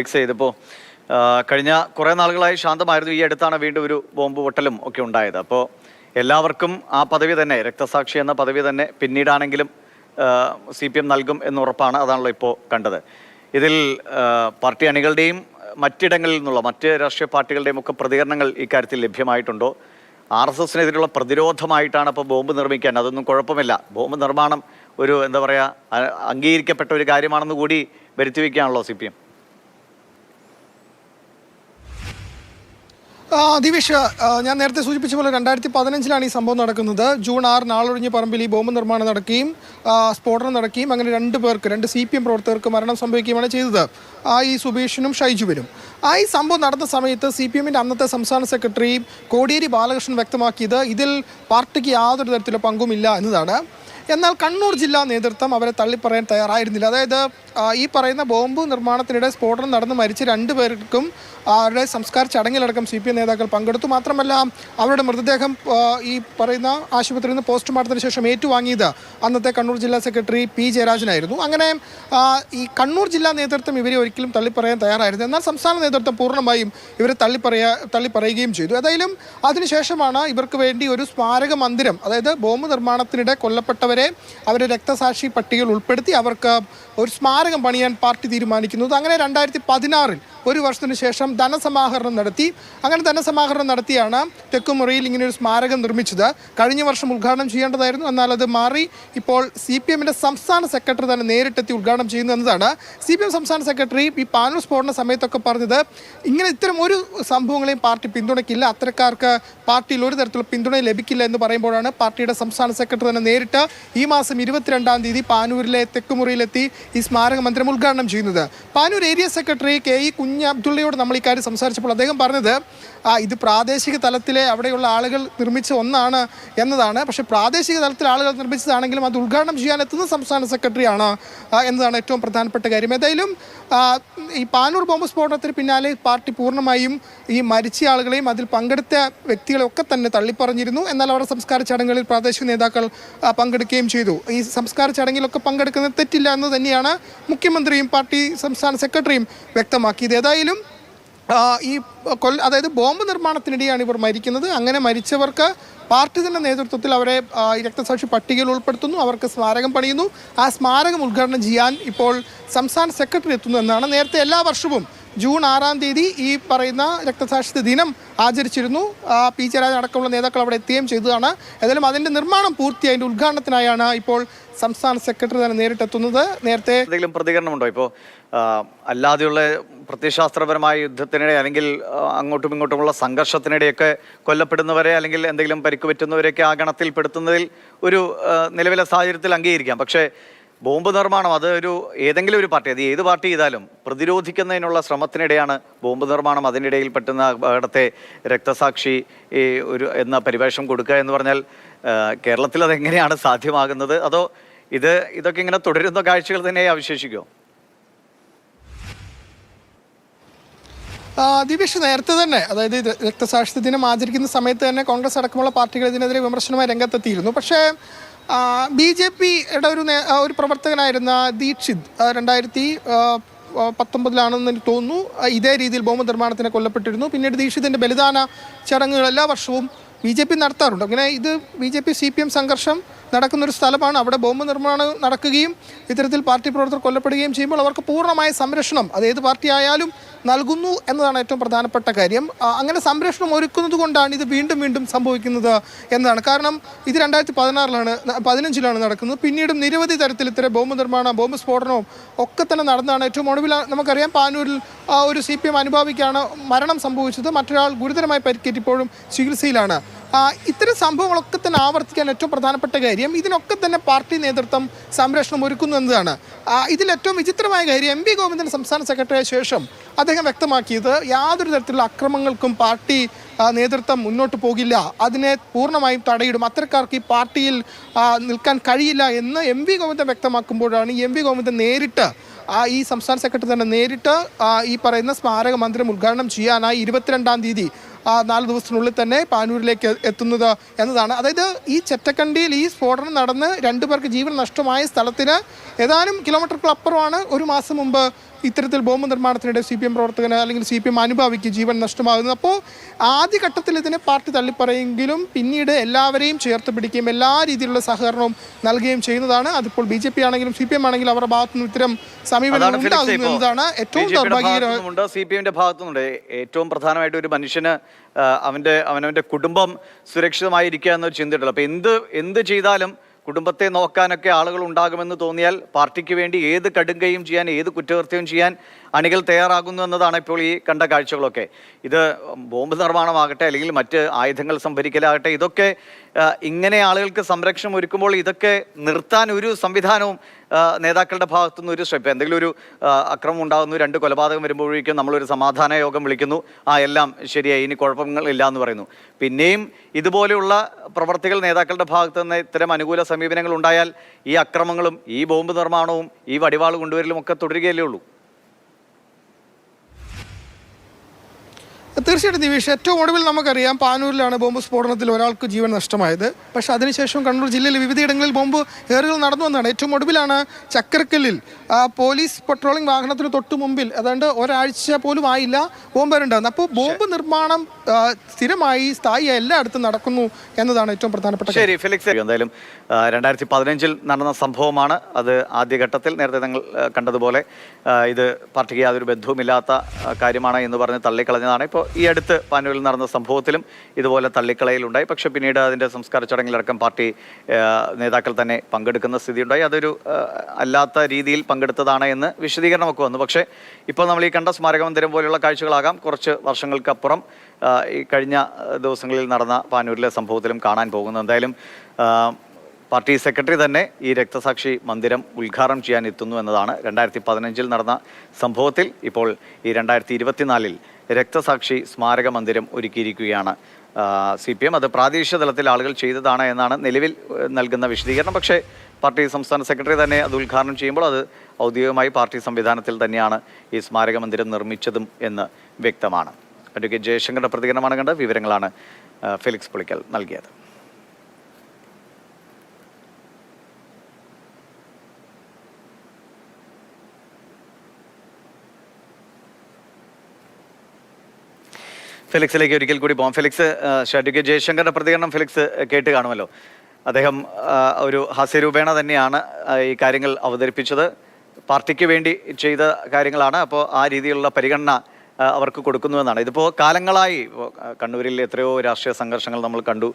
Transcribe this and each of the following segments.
Fix ചെയ്തപ്പോൾ കഴിഞ്ഞ കുറേ നാളുകളായി ശാന്തമായിരുന്നു. ഈ അടുത്താണ് വീണ്ടും ഒരു ബോംബ് പൊട്ടലും ഒക്കെ ഉണ്ടായത്. അപ്പോൾ എല്ലാവർക്കും ആ പദവി തന്നെ, രക്തസാക്ഷി എന്ന പദവി തന്നെ പിന്നീടാണെങ്കിലും CPM നൽകും എന്നുറപ്പാണ്. അതാണല്ലോ ഇപ്പോൾ കണ്ടത്. ഇതിൽ പാർട്ടി അണികളുടെയും മറ്റിടങ്ങളിൽ നിന്നുള്ള മറ്റ് രാഷ്ട്രീയ പാർട്ടികളുടെയും ഒക്കെ പ്രതികരണങ്ങൾ ഇക്കാര്യത്തിൽ ലഭ്യമായിട്ടുണ്ടോ? RSSനെതിരെയുള്ള പ്രതിരോധമായിട്ടാണ് അപ്പോൾ ബോംബ് നിർമ്മിക്കാൻ, അതൊന്നും കുഴപ്പമില്ല, ബോംബ് നിർമ്മാണം ഒരു എന്താ പറയുക അംഗീകരിക്കപ്പെട്ട ഒരു കാര്യമാണെന്ന് കൂടി വരുത്തി വയ്ക്കുകയാണല്ലോ CPM? ദിവിഷ്, ഞാൻ നേരത്തെ സൂചിപ്പിച്ച പോലെ 2015 ഈ സംഭവം നടക്കുന്നത്. ജൂൺ 6 ആളൊഴിഞ്ഞ പറമ്പിൽ ഈ ബോംബ് നിർമ്മാണം നടക്കുകയും സ്ഫോടനം നടക്കുകയും അങ്ങനെ രണ്ട് CPM പ്രവർത്തകർക്ക് മരണം സംഭവിക്കുകയുമാണ് ചെയ്തത്. ഈ സുബീഷിനും ഷൈജുവിനും. ഈ സംഭവം നടന്ന സമയത്ത് CPMന്റെ അന്നത്തെ സംസ്ഥാന സെക്രട്ടറി കോടിയേരി ബാലകൃഷ്ണൻ വ്യക്തമാക്കിയത് ഇതിൽ പാർട്ടിക്ക് യാതൊരു തരത്തിലുള്ള പങ്കുമില്ല എന്നതാണ്. എന്നാൽ കണ്ണൂർ ജില്ലാ നേതൃത്വം അവരെ തള്ളിപ്പറയാൻ തയ്യാറായിരുന്നില്ല. അതായത് ഈ പറയുന്ന ബോംബ് നിർമ്മാണത്തിനിടെ സ്ഫോടനം നടന്ന് മരിച്ച 2 പേർക്കും അവരുടെ സംസ്കാര ചടങ്ങിലടക്കം CPM നേതാക്കൾ പങ്കെടുത്തു. മാത്രമല്ല അവരുടെ മൃതദേഹം ഈ പറയുന്ന ആശുപത്രിയിൽ നിന്ന് പോസ്റ്റ്മോർട്ടത്തിന് ശേഷം ഏറ്റുവാങ്ങിയത് അന്നത്തെ കണ്ണൂർ ജില്ലാ സെക്രട്ടറി P. ജയരാജനായിരുന്നു. അങ്ങനെ ഈ കണ്ണൂർ ജില്ലാ നേതൃത്വം ഇവരെ ഒരിക്കലും തള്ളിപ്പറയാൻ തയ്യാറായിരുന്നു. എന്നാൽ സംസ്ഥാന നേതൃത്വം പൂർണ്ണമായും ഇവരെ തള്ളിപ്പറയുകയും ചെയ്തു. ഏതായാലും അതിനുശേഷമാണ് ഇവർക്ക് വേണ്ടി ഒരു സ്മാരക മന്ദിരം, അതായത് ബോംബ് നിർമ്മാണത്തിനിടെ കൊല്ലപ്പെട്ടവരെ അവരെ രക്തസാക്ഷി പട്ടികയിൽ ഉൾപ്പെടുത്തി അവർക്ക് ഒരു സ്മാരകം പണിയാൻ പാർട്ടി തീരുമാനിക്കുന്നത്. അങ്ങനെ 2016 ഒരു വർഷത്തിന് ശേഷം ധനസമാഹരണം നടത്തി. അങ്ങനെ ധനസമാഹരണം നടത്തിയാണ് തെക്കുമുറിയിൽ ഇങ്ങനെ ഒരു സ്മാരകം നിർമ്മിച്ചത്. കഴിഞ്ഞ വർഷം ഉദ്ഘാടനം ചെയ്യേണ്ടതായിരുന്നു, എന്നാൽ അത് മാറി ഇപ്പോൾ CPMന്റെ സംസ്ഥാന സെക്രട്ടറി തന്നെ നേരിട്ടെത്തി ഉദ്ഘാടനം ചെയ്യുന്നു എന്നതാണ്. CPM സംസ്ഥാന സെക്രട്ടറി ഈ പാനൂർ സ്ഫോടന സമയത്തൊക്കെ പറഞ്ഞത് ഇങ്ങനെ ഇത്തരം ഒരു സംഭവങ്ങളെയും പാർട്ടി പിന്തുണയ്ക്കില്ല, അത്തരക്കാർക്ക് പാർട്ടിയിൽ ഒരു തരത്തിലുള്ള പിന്തുണ ലഭിക്കില്ല എന്ന് പറയുമ്പോഴാണ് പാർട്ടിയുടെ സംസ്ഥാന സെക്രട്ടറി തന്നെ നേരിട്ട് ഈ മാസം 22-ാം തീയതി പാനൂരിലെ തെക്കുമുറിയിലെത്തി ഈ സ്മാരക മന്ദിരം ഉദ്ഘാടനം ചെയ്യുന്നത്. പാനൂർ ഏരിയ സെക്രട്ടറി KE കുഞ്ഞ് അബ്ദുള്ളയോട് നമ്മൾ ഇക്കാര്യം സംസാരിച്ചപ്പോൾ അദ്ദേഹം പറഞ്ഞത് ഇത് പ്രാദേശിക തലത്തിലെ അവിടെയുള്ള ആളുകൾ നിർമ്മിച്ച ഒന്നാണ് എന്നതാണ്. പക്ഷേ പ്രാദേശിക തലത്തിൽ ആളുകൾ നിർമ്മിച്ചതാണെങ്കിലും അത് ഉദ്ഘാടനം ചെയ്യാനെത്തുന്ന സംസ്ഥാന സെക്രട്ടറിയാണ് എന്നതാണ് ഏറ്റവും പ്രധാനപ്പെട്ട കാര്യം. ഏതായാലും ഈ പാനൂർ ബോംബ് സ്ഫോടനത്തിന് പിന്നാലെ പാർട്ടി പൂർണ്ണമായും ഈ മരിച്ച ആളുകളെയും അതിൽ പങ്കെടുത്ത വ്യക്തികളെയൊക്കെ തന്നെ തള്ളിപ്പറഞ്ഞിരുന്നു. എന്നാൽ അവരുടെ സംസ്കാര ചടങ്ങുകളിൽ പ്രാദേശിക നേതാക്കൾ പങ്കെടുക്കുകയും ചെയ്തു. ഈ സംസ്കാര ചടങ്ങിലൊക്കെ പങ്കെടുക്കുന്നത് തെറ്റില്ല എന്ന് തന്നെയാണ് മുഖ്യമന്ത്രിയും പാർട്ടി സംസ്ഥാന സെക്രട്ടറിയും വ്യക്തമാക്കിയത്. ഏതായാലും അതായത് ബോംബ് നിർമ്മാണത്തിനിടെയാണ് ഇവർ മരിക്കുന്നത്. അങ്ങനെ മരിച്ചവർക്ക് പാർട്ടി തന്നെ നേതൃത്വത്തിൽ അവരെ രക്തസാക്ഷി പട്ടികയിൽ ഉൾപ്പെടുത്തുന്നു, അവർക്ക് സ്മാരകം പണിയുന്നു. ആ സ്മാരകം ഉദ്ഘാടനം ചെയ്യാൻ ഇപ്പോൾ സംസ്ഥാന സെക്രട്ടറി എത്തുന്നു എന്നാണ്. നേരത്തെ എല്ലാ വർഷവും ജൂൺ 6-ാം തീയതി ഈ പറയുന്ന രക്തസാക്ഷിത്വ ദിനം ആചരിച്ചിരുന്നു. P. ജയരാജൻ അടക്കമുള്ള നേതാക്കൾ അവിടെ എത്തുകയും ചെയ്തതാണ്. ഏതായാലും അതിൻ്റെ നിർമ്മാണം പൂർത്തിയായി അതിൻ്റെ ഉദ്ഘാടനത്തിനായാണ് ഇപ്പോൾ സംസ്ഥാന സെക്രട്ടറി തന്നെ നേരിട്ടെത്തുന്നത്. നേരത്തെ എന്തെങ്കിലും പ്രതികരണമുണ്ടോ? ഇപ്പോൾ അല്ലാതെയുള്ള പ്രത്യയശാസ്ത്രപരമായ യുദ്ധത്തിനിടെ അല്ലെങ്കിൽ അങ്ങോട്ടും ഇങ്ങോട്ടുമുള്ള സംഘർഷത്തിനിടെയൊക്കെ കൊല്ലപ്പെടുന്നവരെ അല്ലെങ്കിൽ എന്തെങ്കിലും പരിക്ക് പറ്റുന്നവരെയൊക്കെ ആ ഗണത്തിൽ പെടുത്തുന്നതിൽ ഒരു നിലവിലെ സാഹചര്യത്തിൽ അംഗീകരിക്കാം. പക്ഷേ ബോംബ് നിർമ്മാണം അത് ഏതെങ്കിലും ഒരു പാർട്ടി, അത് ഏത് പാർട്ടി ചെയ്താലും പ്രതിരോധിക്കുന്നതിനുള്ള ശ്രമത്തിനിടെയാണ് ബോംബ് നിർമ്മാണം. അതിനിടയിൽ പെട്ടുന്ന അപകടത്തെ രക്തസാക്ഷി എന്ന പരിവേഷം കൊടുക്കുക എന്ന് പറഞ്ഞാൽ കേരളത്തിൽ അതെങ്ങനെയാണ് സാധ്യമാകുന്നത്? അതോ ഇതൊക്കെ ഇങ്ങനെ തുടരുന്ന കാഴ്ചകൾ തന്നെ അവശേഷിക്കുമോ? ദിവേഷ്, നേരത്തെ തന്നെ, അതായത് രക്തസാക്ഷിത്വ ദിനം ആചരിക്കുന്ന സമയത്ത് തന്നെ കോൺഗ്രസ് അടക്കമുള്ള പാർട്ടികൾ ഇതിനെതിരെ വിമർശനമായി രംഗത്തെത്തിയിരുന്നു. പക്ഷേ BJPയുടെ ഒരു പ്രവർത്തകനായിരുന്ന ദീക്ഷിത് 2019 എനിക്ക് തോന്നുന്നു ഇതേ രീതിയിൽ ബോംബ് നിർമ്മാണത്തിന് കൊല്ലപ്പെട്ടിരുന്നു. പിന്നീട് ദീക്ഷിതിൻ്റെ ബലിദാന ചടങ്ങുകൾ എല്ലാ വർഷവും BJP നടത്താറുണ്ട്. അങ്ങനെ ഇത് BJP CPM സംഘർഷം നടക്കുന്നൊരു സ്ഥലമാണ്. അവിടെ ബോംബ് നിർമ്മാണം നടക്കുകയും ഇത്തരത്തിൽ പാർട്ടി പ്രവർത്തകർ കൊല്ലപ്പെടുകയും ചെയ്യുമ്പോൾ അവർക്ക് പൂർണ്ണമായ സംരക്ഷണം അത് ഏത് പാർട്ടി ആയാലും നൽകുന്നു എന്നതാണ് ഏറ്റവും പ്രധാനപ്പെട്ട കാര്യം. അങ്ങനെ സംരക്ഷണം ഒരുക്കുന്നത് കൊണ്ടാണ് ഇത് വീണ്ടും സംഭവിക്കുന്നത് എന്നതാണ്. കാരണം ഇത് 2015 നടക്കുന്നത്. പിന്നീടും നിരവധി തരത്തിൽ ഇത്തരം ബോംബ് നിർമ്മാണം, ബോംബ് സ്ഫോടനവും ഒക്കെ തന്നെ നടന്നതാണ്. ഏറ്റവും ഒടുവിൽ നമുക്കറിയാം പാനൂരിൽ ഒരു CPM അനുഭാവിക്കാണ് മരണം സംഭവിച്ചത്. മറ്റൊരാൾ ഗുരുതരമായി പരിക്കേറ്റ് ഇപ്പോഴും ചികിത്സയിലാണ്. ഇത്തരം സംഭവങ്ങളൊക്കെ തന്നെ ആവർത്തിക്കാൻ ഏറ്റവും പ്രധാനപ്പെട്ട കാര്യം ഇതിനൊക്കെ തന്നെ പാർട്ടി നേതൃത്വം സംരക്ഷണം ഒരുക്കുന്നു എന്നതാണ്. ഇതിൽ ഏറ്റവും വിചിത്രമായ കാര്യം MV ഗോവിന്ദൻ സംസ്ഥാന സെക്രട്ടറിയായ ശേഷം അദ്ദേഹം വ്യക്തമാക്കിയത് യാതൊരു തരത്തിലുള്ള അക്രമങ്ങൾക്കും പാർട്ടി നേതൃത്വം മുന്നോട്ട് പോകില്ല, അതിനെ പൂർണ്ണമായും തടയിടും, അത്തരക്കാർക്ക് ഈ പാർട്ടിയിൽ നിൽക്കാൻ കഴിയില്ല എന്ന് MV ഗോവിന്ദൻ വ്യക്തമാക്കുമ്പോഴാണ് MV ഗോവിന്ദൻ നേരിട്ട് ഈ സംസ്ഥാന സെക്രട്ടറി തന്നെ നേരിട്ട് ഈ പറയുന്ന സ്മാരക മന്ദിരം ഉദ്ഘാടനം ചെയ്യാനായി 22-ാം തീയതി 4 ദിവസത്തിനുള്ളിൽ തന്നെ പാനൂരിലേക്ക് എത്തുന്നത് എന്നതാണ്. അതായത് ഈ ചെറ്റക്കണ്ടിയിൽ ഈ സ്ഫോടനം നടന്ന് 2 പേർക്ക് ജീവൻ നഷ്ടമായ സ്ഥലത്തിന് ഏതാനും കിലോമീറ്ററുകൾ അപ്പുറമാണ് ഒരു മാസം മുമ്പ് ഇത്തരത്തിൽ ബോംബ് നിർമ്മാണത്തിനിടെ CPM പ്രവർത്തകന് അല്ലെങ്കിൽ CPM അനുഭാവിക്ക് ജീവൻ നഷ്ടമാകുന്നത്. അപ്പോൾ ആദ്യഘട്ടത്തിൽ ഇതിനെ പാർട്ടി തള്ളിപ്പറയെങ്കിലും പിന്നീട് എല്ലാവരെയും ചേർത്ത് പിടിക്കുകയും എല്ലാ രീതിയിലുള്ള സഹകരണവും നൽകുകയും ചെയ്യുന്നതാണ്. അതിപ്പോൾ BJP ആണെങ്കിലും CPM ആണെങ്കിലും അവരുടെ ഭാഗത്തുനിന്ന് ഇത്തരം സമീപനം ഉണ്ടാകുന്നു എന്നതാണ് ഏറ്റവും ദൗർഭാഗ്യകരമായ. CPMന്റെ ഭാഗത്തുനിന്നുണ്ട് ഏറ്റവും പ്രധാനമായിട്ട് ഒരു മനുഷ്യന് അവനവന്റെ കുടുംബം സുരക്ഷിതമായിരിക്കുക എന്നൊരു ചിന്തയുണ്ടല്ലോ. അപ്പൊ എന്ത് ചെയ്താലും കുടുംബത്തെ നോക്കാനൊക്കെ ആളുകൾ ഉണ്ടാകുമെന്ന് തോന്നിയാൽ പാർട്ടിക്ക് വേണ്ടി ഏത് കടുങ്കയും ചെയ്യാൻ, ഏത് കുറ്റകൃത്യവും ചെയ്യാൻ അണികൾ തയ്യാറാകുന്നു എന്നതാണ് ഇപ്പോൾ ഈ കണ്ട കാഴ്ചകളൊക്കെ. ഇത് ബോംബ് നിർമ്മാണമാകട്ടെ അല്ലെങ്കിൽ മറ്റ് ആയുധങ്ങൾ സംഭരിക്കലാകട്ടെ, ഇതൊക്കെ ഇങ്ങനെ ആളുകൾക്ക് സംരക്ഷണം ഒരുക്കുമ്പോൾ ഇതൊക്കെ നിർത്താൻ ഒരു സംവിധാനവും നേതാക്കളുടെ ഭാഗത്തുനിന്ന് ഒരു സ്റ്റെപ്പ്, എന്തെങ്കിലും ഒരു അക്രമം ഉണ്ടാകുന്നു, 2 കൊലപാതകം വരുമ്പോഴേക്കും നമ്മളൊരു സമാധാന യോഗം വിളിക്കുന്നു, എല്ലാം ശരിയായി, ഇനി കുഴപ്പങ്ങളില്ല എന്ന് പറയുന്നു. പിന്നെയും ഇതുപോലെയുള്ള പ്രവർത്തികൾ നേതാക്കളുടെ ഭാഗത്തു നിന്ന് ഇത്തരം അനുകൂല സമീപനങ്ങൾ ഉണ്ടായാൽ ഈ അക്രമങ്ങളും ഈ ബോംബ് നിർമ്മാണവും ഈ വടിവാൾ കൊണ്ടുവരലും ഒക്കെ തുടരുകയല്ലേ ഉള്ളൂ. തീർച്ചയായിട്ടും ദിവേഷ്, ഏറ്റവും ഒടുവിൽ നമുക്കറിയാം പാനൂരിലാണ് ബോംബ് സ്ഫോടനത്തിൽ ഒരാൾക്ക് ജീവൻ നഷ്ടമായത്. പക്ഷേ അതിനുശേഷം കണ്ണൂർ ജില്ലയിലെ വിവിധയിടങ്ങളിൽ ബോംബ് ഏറുകൾ നടന്നു വന്നതാണ്. ഏറ്റവും ഒടുവിലാണ് ചക്കരക്കല്ലിൽ പോലീസ് പട്രോളിംഗ് വാഹനത്തിന് തൊട്ട് മുമ്പിൽ ഏതാണ്ട് ഒരാഴ്ച പോലും ആയില്ല ബോംബേറുണ്ടാകുന്നത്. അപ്പോൾ ബോംബ് നിർമ്മാണം സ്ഥിരമായി സ്ഥായിയായി എല്ലായിടത്തും നടക്കുന്നു എന്നതാണ് ഏറ്റവും പ്രധാനപ്പെട്ട. ശരി ഫെലിക്സ്, എന്തായാലും 2015 നടന്ന സംഭവമാണ്. അത് ആദ്യഘട്ടത്തിൽ നേരത്തെ നിങ്ങൾ കണ്ടതുപോലെ ഇത് പാർട്ടിക്ക് യാതൊരു ബന്ധവുമില്ലാത്ത കാര്യമാണ് എന്ന് പറഞ്ഞ് തള്ളിക്കളഞ്ഞതാണ്. ഇപ്പോൾ ഈ അടുത്ത് പാനൂരിൽ നടന്ന സംഭവത്തിലും ഇതുപോലെ തള്ളിക്കളയിലുണ്ടായി. പക്ഷേ പിന്നീട് അതിൻ്റെ സംസ്കാര ചടങ്ങിലടക്കം പാർട്ടി നേതാക്കൾ തന്നെ പങ്കെടുക്കുന്ന സ്ഥിതിയുണ്ടായി. അതൊരു അല്ലാത്ത രീതിയിൽ പങ്കെടുത്തതാണ് എന്ന് വിശദീകരണമൊക്കെ വന്നു. പക്ഷേ ഇപ്പോൾ നമ്മൾ ഈ കണ്ട സ്മാരക മന്ദിരം പോലെയുള്ള കാഴ്ചകളാകാം കുറച്ച് വർഷങ്ങൾക്കപ്പുറം ഈ കഴിഞ്ഞ ദിവസങ്ങളിൽ നടന്ന പാനൂരിലെ സംഭവത്തിലും കാണാൻ പോകുന്നത്. എന്തായാലും പാർട്ടി സെക്രട്ടറി തന്നെ ഈ രക്തസാക്ഷി മന്ദിരം ഉദ്ഘാടനം ചെയ്യാൻ എത്തുന്നു എന്നതാണ്. 2015 നടന്ന സംഭവത്തിൽ ഇപ്പോൾ ഈ 2024 രക്തസാക്ഷി സ്മാരക മന്ദിരം ഒരുക്കിയിരിക്കുകയാണ് CPM. അത് പ്രാദേശിക തലത്തിൽ ആളുകൾ ചെയ്തതാണ് എന്നാണ് നിലവിൽ നൽകുന്ന വിശദീകരണം. പക്ഷേ പാർട്ടി സംസ്ഥാന സെക്രട്ടറി തന്നെ അത് ഉദ്ഘാടനം ചെയ്യുമ്പോൾ അത് ഔദ്യോഗികമായി പാർട്ടി സംവിധാനത്തിൽ തന്നെയാണ് ഈ സ്മാരക മന്ദിരം നിർമ്മിച്ചതും എന്ന് വ്യക്തമാണ്. അഡ്വക്കേറ്റ് ജയശങ്കറിന്റെ പ്രതികരണമാണ് കണ്ടത്. വിവരങ്ങളാണ് ഫെലിക്സ് പുളിക്കൽ നൽകിയത്. ഫെലിക്സിലേക്ക് ഒരിക്കൽ കൂടി പോകാം. ഫെലിക്സ്, അഡ്വക്കേറ്റ് ജയശങ്കറിന്റെ പ്രതികരണം ഫെലിക്സ് കേട്ട് കാണുമല്ലോ. അദ്ദേഹം ഒരു ഹാസ്യരൂപേണ തന്നെയാണ് ഈ കാര്യങ്ങൾ അവതരിപ്പിച്ചത്. പാർട്ടിക്ക് വേണ്ടി ചെയ്ത കാര്യങ്ങളാണ്. അപ്പോൾ ആ രീതിയിലുള്ള പരിഗണന അവർക്ക് കൊടുക്കുന്നുവെന്നാണ്. ഇതിപ്പോൾ കാലങ്ങളായി കണ്ണൂരിൽ എത്രയോ രാഷ്ട്രീയ സംഘർഷങ്ങൾ നമ്മൾ കണ്ടു.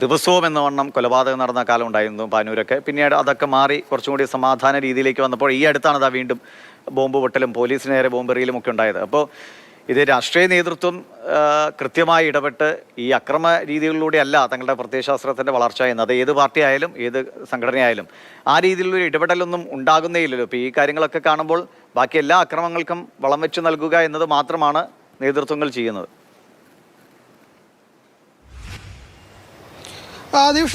ദിവസവും എന്ന വണ്ണം കൊലപാതകം നടന്ന കാലം ഉണ്ടായിരുന്നു പാനൂരൊക്കെ. പിന്നീട് അതൊക്കെ മാറി കുറച്ചും കൂടി സമാധാന രീതിയിലേക്ക് വന്നപ്പോൾ ഈ അടുത്താണ് അതാ വീണ്ടും ബോംബ് പൊട്ടലും പോലീസിന് നേരെ ബോംബെറിയലും ഒക്കെ ഉണ്ടായത്. അപ്പോൾ ഇത് രാഷ്ട്രീയ നേതൃത്വം കൃത്യമായി ഇടപെട്ട് ഈ അക്രമ രീതികളിലൂടെ അല്ല തങ്ങളുടെ പ്രത്യയശാസ്ത്രത്തിൻ്റെ വളർച്ച എന്ന്, അത് ഏത് പാർട്ടി ആയാലും ഏത് സംഘടനയായാലും ആ രീതിയിലുള്ള ഇടപെടലൊന്നും ഉണ്ടാകുന്നേയില്ലല്ലോ. ഇപ്പോൾ ഈ കാര്യങ്ങളൊക്കെ കാണുമ്പോൾ ബാക്കി എല്ലാ അക്രമങ്ങൾക്കും വളം വെച്ച് നൽകുക എന്നത് മാത്രമാണ് നേതൃത്വങ്ങൾ ചെയ്യുന്നത്.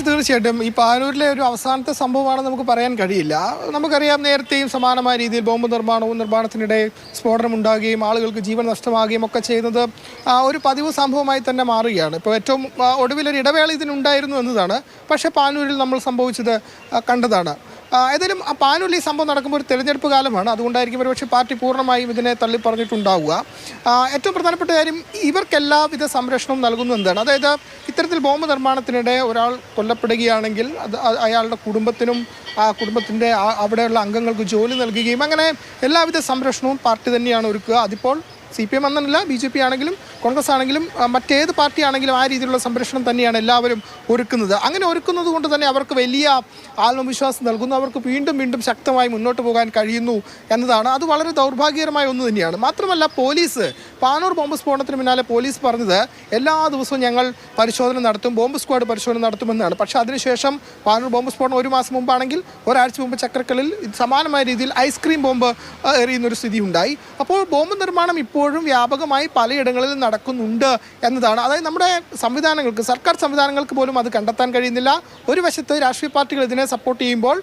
തീർച്ചയായിട്ടും ഈ പാനൂരിലെ ഒരു അവസാനത്തെ സംഭവമാണെന്ന് നമുക്ക് പറയാൻ കഴിയില്ല. നമുക്കറിയാം നേരത്തെയും സമാനമായ രീതിയിൽ ബോംബ് നിർമ്മാണത്തിനിടെ സ്ഫോടനം ഉണ്ടാകുകയും ആളുകൾക്ക് ജീവൻ നഷ്ടമാകുകയും ഒക്കെ ചെയ്യുന്നത് ഒരു പതിവ് സംഭവമായി തന്നെ മാറുകയാണ്. ഇപ്പോൾ ഏറ്റവും ഒടുവിലൊരു ഇടവേള ഇതിനുണ്ടായിരുന്നു എന്നതാണ്. പക്ഷേ പാനൂരിൽ നമ്മൾ സംഭവിച്ചത് കണ്ടതാണ്. ഏതായാലും പാനൂരിൽ ഈ സംഭവം നടക്കുമ്പോൾ ഒരു തെരഞ്ഞെടുപ്പ് കാലമാണ്. അതുകൊണ്ടായിരിക്കും ഒരുപക്ഷെ പാർട്ടി പൂർണ്ണമായും ഇതിനെ തള്ളിപ്പറഞ്ഞിട്ടുണ്ടാവുക. ഏറ്റവും പ്രധാനപ്പെട്ട കാര്യം ഇവർക്കെല്ലാവിധ സംരക്ഷണവും നൽകുന്നു എന്നതാണ്. അതായത് ഇത്തരത്തിൽ ബോംബ് നിർമ്മാണത്തിനിടെ ഒരാൾ കൊല്ലപ്പെടുകയാണെങ്കിൽ അത് അയാളുടെ കുടുംബത്തിനും ആ കുടുംബത്തിൻ്റെ അവിടെയുള്ള അംഗങ്ങൾക്ക് ജോലി നൽകുകയും അങ്ങനെ എല്ലാവിധ സംരക്ഷണവും പാർട്ടി തന്നെയാണ് ഒരുക്കുക. അതിപ്പോൾ CPM എന്നല്ല, BJP ആണെങ്കിലും കോൺഗ്രസ് ആണെങ്കിലും മറ്റേത് പാർട്ടി ആണെങ്കിലും ആ രീതിയിലുള്ള സംരക്ഷണം തന്നെയാണ് എല്ലാവരും ഒരുക്കുന്നത്. അങ്ങനെ ഒരുക്കുന്നത് കൊണ്ട് തന്നെ അവർക്ക് വലിയ ആത്മവിശ്വാസം നൽകുന്നു. അവർക്ക് വീണ്ടും വീണ്ടും ശക്തമായി മുന്നോട്ട് പോകാൻ കഴിയുന്നു എന്നതാണ്. അത് വളരെ ദൗർഭാഗ്യകരമായ ഒന്ന് തന്നെയാണ്. മാത്രമല്ല പോലീസ് പാനൂർ ബോംബ് സ്ഫോടനത്തിന് പിന്നാലെ പോലീസ് പറഞ്ഞത് എല്ലാ ദിവസവും ഞങ്ങൾ പരിശോധന നടത്തും, ബോംബ് സ്ക്വാഡ് പരിശോധന നടത്തുമെന്നാണ്. പക്ഷേ അതിനുശേഷം പാനൂർ ബോംബ് സ്ഫോടനം 1 മാസം മുമ്പാണെങ്കിൽ ഒരാഴ്ച മുമ്പ് ചക്രക്കല്ലിൽ സമാനമായ രീതിയിൽ ഐസ്ക്രീം ബോംബ് എറിയുന്നൊരു സ്ഥിതി ഉണ്ടായി. അപ്പോൾ ബോംബ് നിർമ്മാണം ഇപ്പോഴും വ്യാപകമായി പലയിടങ്ങളിൽ നടക്കുന്നുണ്ട് എന്നതാണ്. അതായത് നമ്മുടെ സംവിധാനങ്ങൾക്ക്, സർക്കാർ സംവിധാനങ്ങൾക്ക് പോലും അത് കണ്ടെത്താൻ കഴിയുന്നില്ല. ഒരു വശത്ത് രാഷ്ട്രീയ പാർട്ടികൾ ഇതിനെ സപ്പോർട്ട് ചെയ്യുമ്പോൾ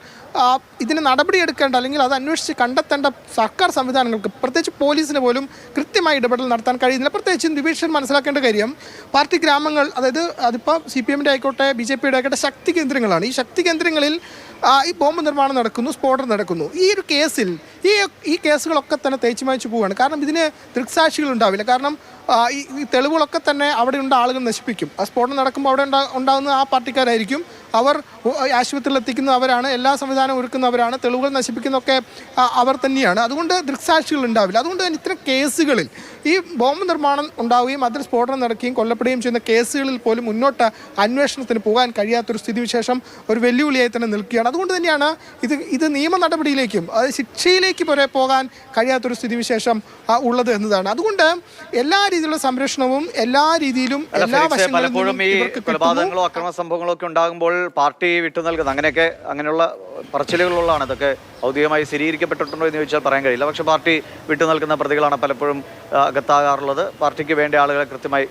ഇതിന് നടപടിയെടുക്കേണ്ട അല്ലെങ്കിൽ അത് അന്വേഷിച്ച് കണ്ടെത്തേണ്ട സർക്കാർ സംവിധാനങ്ങൾക്ക് പ്രത്യേകിച്ച് പോലീസിന് പോലും കൃത്യമായി ഇടപെടൽ നടത്താൻ കഴിയുന്നില്ല. പ്രത്യേകിച്ചും ദിവേഷൻ മനസ്സിലാക്കേണ്ട കാര്യം പാർട്ടി ഗ്രാമങ്ങൾ, അതായത് അതിപ്പോൾ CPM-ൻ്റെ ആയിക്കോട്ടെ BJP-യുടെ ആയിക്കോട്ടെ ശക്തി കേന്ദ്രങ്ങളാണ്. ഈ ശക്തി കേന്ദ്രങ്ങളിൽ ഈ ബോംബ് നിർമ്മാണം നടക്കുന്നു, സ്ഫോടനം നടക്കുന്നു. ഈ ഒരു കേസിൽ ഈ കേസുകളൊക്കെ തന്നെ തേച്ചു മായ്ച്ചു പോവുകയാണ്. കാരണം ഇതിന് ദൃക്സാക്ഷികൾ ഉണ്ടാവില്ല. കാരണം ഈ തെളിവുകളൊക്കെ തന്നെ അവിടെയുള്ള ആളുകൾ നശിപ്പിക്കും. ആ സ്ഫോടനം നടക്കുമ്പോൾ അവിടെ ഉണ്ടാകുന്ന ആ പാർട്ടിക്കാരായിരിക്കും. അവർ ആശുപത്രിയിൽ എത്തിക്കുന്ന അവരാണ്, എല്ലാ സംവിധാനവും ഒരുക്കുന്നവരാണ്, തെളിവുകൾ നശിപ്പിക്കുന്നതൊക്കെ അവർ തന്നെയാണ്. അതുകൊണ്ട് ദൃക്സാക്ഷികൾ ഉണ്ടാവില്ല. അതുകൊണ്ട് തന്നെ ഇത്തരം കേസുകളിൽ ഈ ബോംബ് നിർമ്മാണം ഉണ്ടാവുകയും അതിൽ സ്ഫോടനം നടക്കുകയും കൊല്ലപ്പെടുകയും ചെയ്യുന്ന കേസുകളിൽ പോലും മുന്നോട്ട് അന്വേഷണത്തിന് പോകാൻ കഴിയാത്തൊരു സ്ഥിതിവിശേഷം ഒരു വെല്ലുവിളിയായി തന്നെ നിൽക്കുകയാണ്. അതുകൊണ്ട് തന്നെയാണ് ഇത് നിയമ നടപടിയിലേക്കും അതായത് ശിക്ഷയിലേക്ക് വരെ പോകാൻ കഴിയാത്തൊരു സ്ഥിതിവിശേഷം ഉള്ളത് എന്നതാണ്. അതുകൊണ്ട് എല്ലാ രീതിയിലുള്ള സംരക്ഷണവും എല്ലാ രീതിയിലും എല്ലാ പലപ്പോഴും ഈ കൊലപാതകങ്ങളോ അക്രമ സംഭവങ്ങളോ ഒക്കെ ഉണ്ടാകുമ്പോൾ പാർട്ടി വിട്ടു നൽകുന്നത് അങ്ങനെയുള്ള പറച്ചിലുകളുള്ളതാണ്. ഇതൊക്കെ ഔദ്യോഗികമായി സ്ഥിരീകരിക്കപ്പെട്ടിട്ടുണ്ടോ എന്ന് ചോദിച്ചാൽ പറയാൻ കഴിയില്ല. പക്ഷേ പാർട്ടി വിട്ടു നൽകുന്ന പ്രതികളാണ് പലപ്പോഴും അകത്താകാറുള്ളത്. പാർട്ടിക്ക് വേണ്ട ആളുകളെ കൃത്യമായി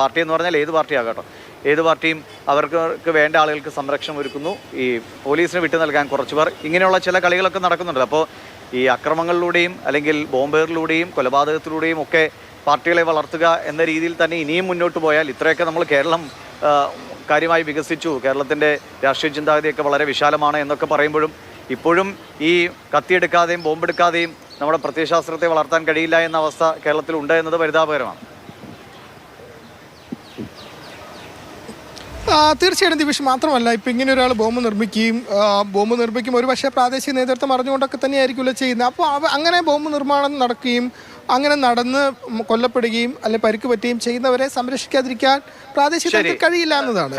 പാർട്ടി എന്ന് പറഞ്ഞാൽ ഏത് പാർട്ടിയാകട്ടോ, ഏത് പാർട്ടിയും അവർക്ക് വേണ്ട ആളുകൾക്ക് സംരക്ഷണം ഒരുക്കുന്നു. ഈ പോലീസിന് വിട്ടു നൽകാൻ കുറച്ച് പേർ ഇങ്ങനെയുള്ള ചില കളികളൊക്കെ നടക്കുന്നുണ്ട്. അപ്പോൾ ഈ അക്രമങ്ങളിലൂടെയും അല്ലെങ്കിൽ ബോംബേറിലൂടെയും കൊലപാതകത്തിലൂടെയും ഒക്കെ പാർട്ടികളെ വളർത്തുക എന്ന രീതിയിൽ തന്നെ ഇനിയും മുന്നോട്ട് പോയാൽ ഇത്രയൊക്കെ നമ്മൾ കേരളം കാര്യമായി വികസിച്ചു, കേരളത്തിൻ്റെ രാഷ്ട്രീയ ചിന്താഗതിയൊക്കെ വളരെ വിശാലമാണ് എന്നൊക്കെ പറയുമ്പോഴും ഇപ്പോഴും ഈ കത്തിയെടുക്കാതെയും ബോംബെടുക്കാതെയും നമ്മുടെ പ്രത്യയശാസ്ത്രത്തെ വളർത്താൻ കഴിയില്ല എന്ന അവസ്ഥ കേരളത്തിലുണ്ട് എന്നത് പരിതാപകരമാണ്. തീർച്ചയായിട്ടും ദിവിഷ്, മാത്രമല്ല ഇപ്പം ഇങ്ങനെ ഒരാൾ ബോംബ് നിർമ്മിക്കും ഒരു പക്ഷേ പ്രാദേശിക നേതൃത്വം അറിഞ്ഞുകൊണ്ടൊക്കെ തന്നെയായിരിക്കുമല്ലോ ചെയ്യുന്നത്. അപ്പോൾ അങ്ങനെ ബോംബ് നിർമ്മാണം നടക്കുകയും അങ്ങനെ നടന്ന് കൊല്ലപ്പെടുകയും അല്ലെങ്കിൽ പരിക്ക് പറ്റുകയും ചെയ്യുന്നവരെ സംരക്ഷിക്കാതിരിക്കാൻ പ്രാദേശിക തലത്തിൽ കഴിയില്ല എന്നതാണ്.